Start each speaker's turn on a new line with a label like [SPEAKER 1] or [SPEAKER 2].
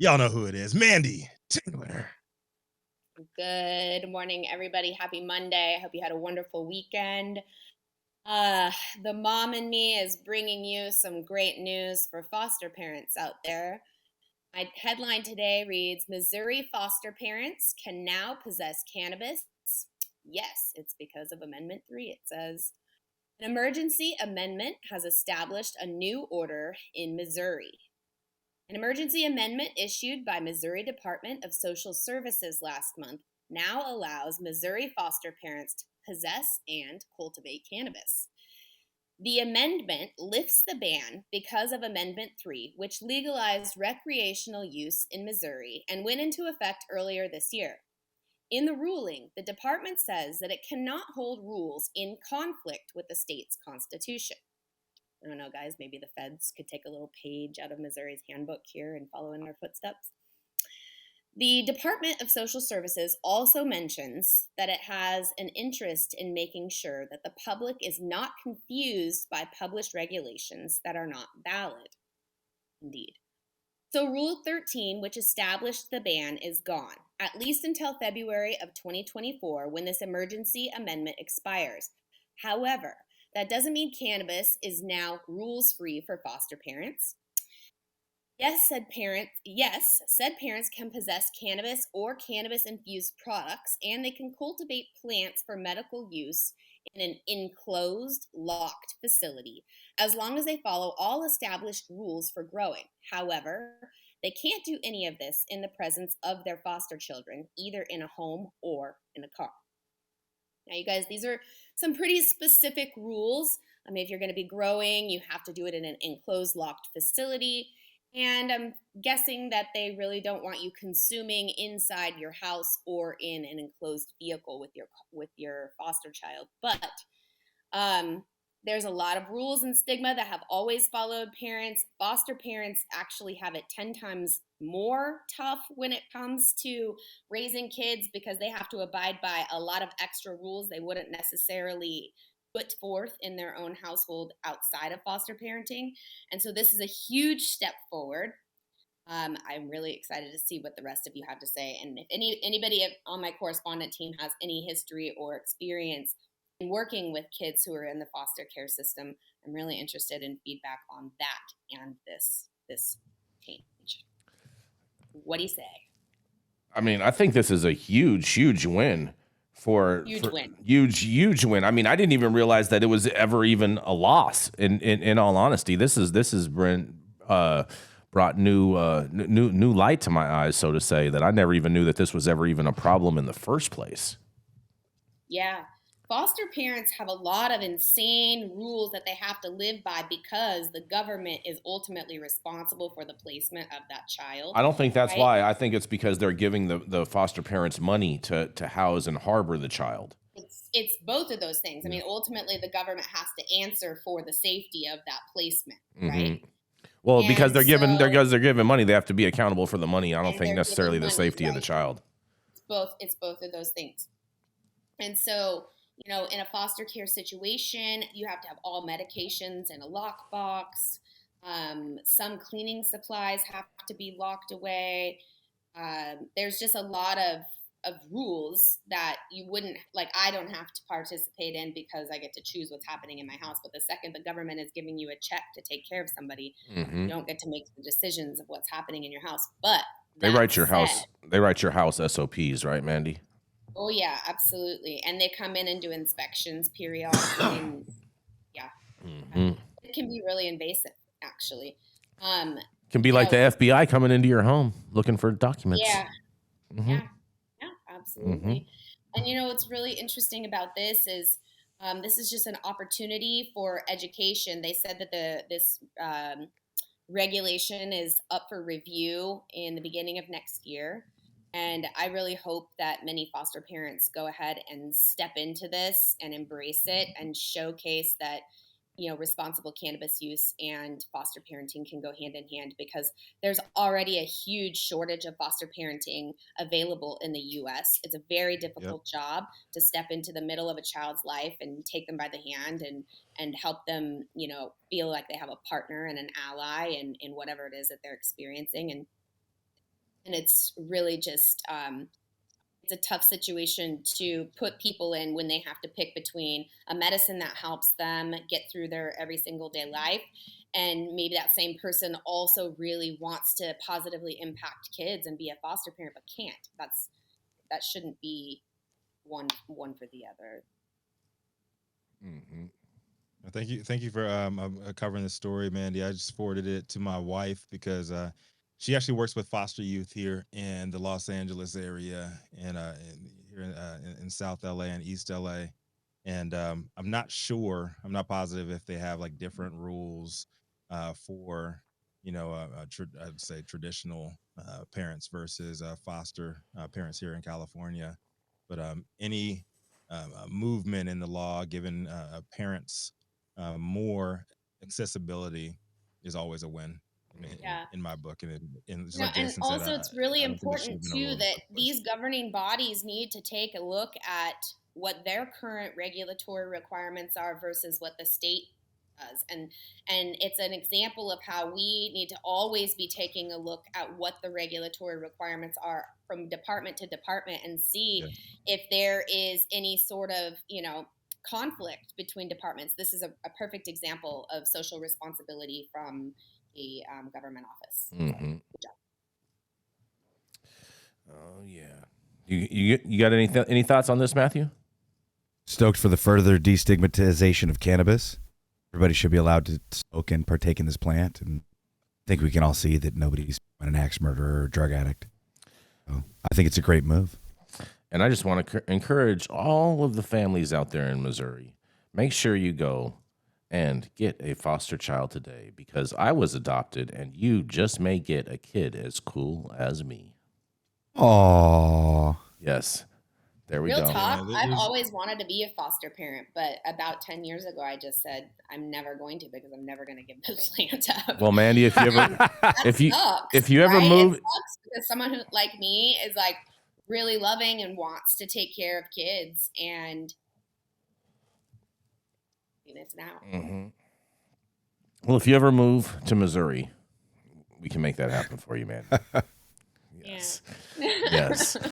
[SPEAKER 1] Y'all know who it is. Mandy Taylor.
[SPEAKER 2] Good morning, everybody. Happy Monday. I hope you had a wonderful weekend. The mom in me is bringing you some great news for foster parents out there. My headline today reads Missouri foster parents can now possess cannabis. Yes, it's because of Amendment 3. It says an emergency amendment has established a new order in Missouri. An emergency amendment issued by Missouri Department of Social Services last month now allows Missouri foster parents to possess and cultivate cannabis. The amendment lifts the ban because of Amendment 3, which legalized recreational use in Missouri and went into effect earlier this year. In the ruling, the department says that it cannot hold rules in conflict with the state's constitution. I don't know, guys, maybe the feds could take a little page out of Missouri's handbook here and follow in their footsteps. The Department of Social Services also mentions that it has an interest in making sure that the public is not confused by published regulations that are not valid. Indeed. So, Rule 13, which established the ban, is gone, at least until February of 2024 when this emergency amendment expires. However, that doesn't mean cannabis is now rules-free for foster parents. Yes, said parents can possess cannabis or cannabis-infused products, and they can cultivate plants for medical use in an enclosed, locked facility, as long as they follow all established rules for growing. However, they can't do any of this in the presence of their foster children, either in a home or in a car. Now, you guys, these are some pretty specific rules. I mean, if you're going to be growing, you have to do it in an enclosed, locked facility. And I'm guessing that they really don't want you consuming inside your house or in an enclosed vehicle with your foster child. But there's a lot of rules and stigma that have always followed parents. Foster parents actually have it 10 times more tough when it comes to raising kids because they have to abide by a lot of extra rules they wouldn't necessarily put forth in their own household outside of foster parenting. And so this is a huge step forward. I'm really excited to see what the rest of you have to say. And if anybody on my correspondent team has any history or experience in working with kids who are in the foster care system, I'm really interested in feedback on that and this change. What do you say?
[SPEAKER 3] I mean, I think this is a huge win for
[SPEAKER 2] Huge win.
[SPEAKER 3] huge win. I mean, I didn't even realize that it was ever even a loss. In all honesty, this has brought new light to my eyes, so to say, that I never even knew that this was ever even a problem in the first place.
[SPEAKER 2] Yeah. Foster parents have a lot of insane rules that they have to live by because the government is ultimately responsible for the placement of that child.
[SPEAKER 3] I don't think that's
[SPEAKER 2] right?
[SPEAKER 3] why. I think it's because they're giving the foster parents money to house and harbor the child.
[SPEAKER 2] It's both of those things. I mean, ultimately, the government has to answer for the safety of that placement, right?
[SPEAKER 3] Well,
[SPEAKER 2] And
[SPEAKER 3] because they're giving
[SPEAKER 2] so,
[SPEAKER 3] money, they have to be accountable for the money. I don't
[SPEAKER 2] and
[SPEAKER 3] think
[SPEAKER 2] they're
[SPEAKER 3] necessarily
[SPEAKER 2] giving
[SPEAKER 3] the
[SPEAKER 2] money,
[SPEAKER 3] safety of the
[SPEAKER 2] right?
[SPEAKER 3] child.
[SPEAKER 2] It's both of those things. And so, in a foster care situation, you have to have all medications in a lockbox. Some cleaning supplies have to be locked away. There's just a lot of rules that you wouldn't like. I don't have to participate in because I get to choose what's happening in my house. But the second the government is giving you a check to take care of somebody, you don't get to make the decisions of what's happening in your house. But
[SPEAKER 3] They
[SPEAKER 2] that
[SPEAKER 3] write your
[SPEAKER 2] said,
[SPEAKER 3] house. They write your house SOPs, right, Mandy?
[SPEAKER 2] oh yeah, absolutely. And they come in and do inspections periodically. And yeah, it can be really invasive, actually. Um,
[SPEAKER 3] Can be
[SPEAKER 2] you
[SPEAKER 3] like the
[SPEAKER 2] know,
[SPEAKER 3] FBI coming into your home looking for documents.
[SPEAKER 2] yeah, yeah, yeah, absolutely. And what's really interesting about this is just an opportunity for education. They said that this regulation is up for review in the beginning of next year. And I really hope that many foster parents go ahead and step into this and embrace it and showcase that, responsible cannabis use and foster parenting can go hand in hand because there's already a huge shortage of foster parenting available in the US. It's a very difficult job to step into the middle of a child's life and take them by the hand and help them, feel like they have a partner and an ally in whatever it is that they're experiencing. And And it's really just it's a tough situation to put people in when they have to pick between a medicine that helps them get through their every single day life, and maybe that same person also really wants to positively impact kids and be a foster parent but can't. That shouldn't be one for the other.
[SPEAKER 3] Mm-hmm.
[SPEAKER 1] Thank you for covering the story, Mandy. I just forwarded it to my wife because she actually works with foster youth here in the Los Angeles area and here in South LA and East LA. And I'm not sure, I'm not positive if they have like different rules for I'd say traditional parents versus foster parents here in California. But any movement in the law giving parents more accessibility is always a win
[SPEAKER 2] Yeah.
[SPEAKER 1] in my book. And just
[SPEAKER 2] No,
[SPEAKER 1] like
[SPEAKER 2] and
[SPEAKER 1] Jason said,
[SPEAKER 2] also it's really
[SPEAKER 1] I don't think it should
[SPEAKER 2] important
[SPEAKER 1] have been a
[SPEAKER 2] too
[SPEAKER 1] rule in the
[SPEAKER 2] that
[SPEAKER 1] first place.
[SPEAKER 2] these governing bodies need to take a look at what their current regulatory requirements are versus what the state does. And it's an example of how we need to always be taking a look at what the regulatory requirements are from department to department and see
[SPEAKER 1] Yeah.
[SPEAKER 2] if there is any sort of, conflict between departments. This is a perfect example of social responsibility from a government office.
[SPEAKER 3] Mm-hmm.
[SPEAKER 2] Good job.
[SPEAKER 3] Oh yeah. You got any thoughts on this, Matthew?
[SPEAKER 4] Stoked for the further destigmatization of cannabis. Everybody should be allowed to smoke and partake in this plant, and I think we can all see that nobody's an axe murderer or drug addict. So I think it's a great move.
[SPEAKER 3] And I just want to encourage all of the families out there in Missouri, make sure you go and get a foster child today, because I was adopted and you just may get a kid as cool as me.
[SPEAKER 4] Aww.
[SPEAKER 3] Yes. There we
[SPEAKER 2] Real
[SPEAKER 3] go.
[SPEAKER 2] talk,
[SPEAKER 1] Yeah,
[SPEAKER 2] I've always wanted to be a foster parent, but about 10 years ago, I just said, I'm never going to because I'm never going to give this plant up.
[SPEAKER 3] Well, Mandy, if you ever
[SPEAKER 2] That
[SPEAKER 3] if you
[SPEAKER 2] sucks,
[SPEAKER 3] ever
[SPEAKER 2] right?
[SPEAKER 3] move,
[SPEAKER 2] It sucks because someone who, like me, is like really loving and wants to take care of kids, and it's now.
[SPEAKER 3] mm-hmm. Well, if you ever move to Missouri, we can make that happen for you, man. Yes.
[SPEAKER 2] Yeah.
[SPEAKER 3] Yes.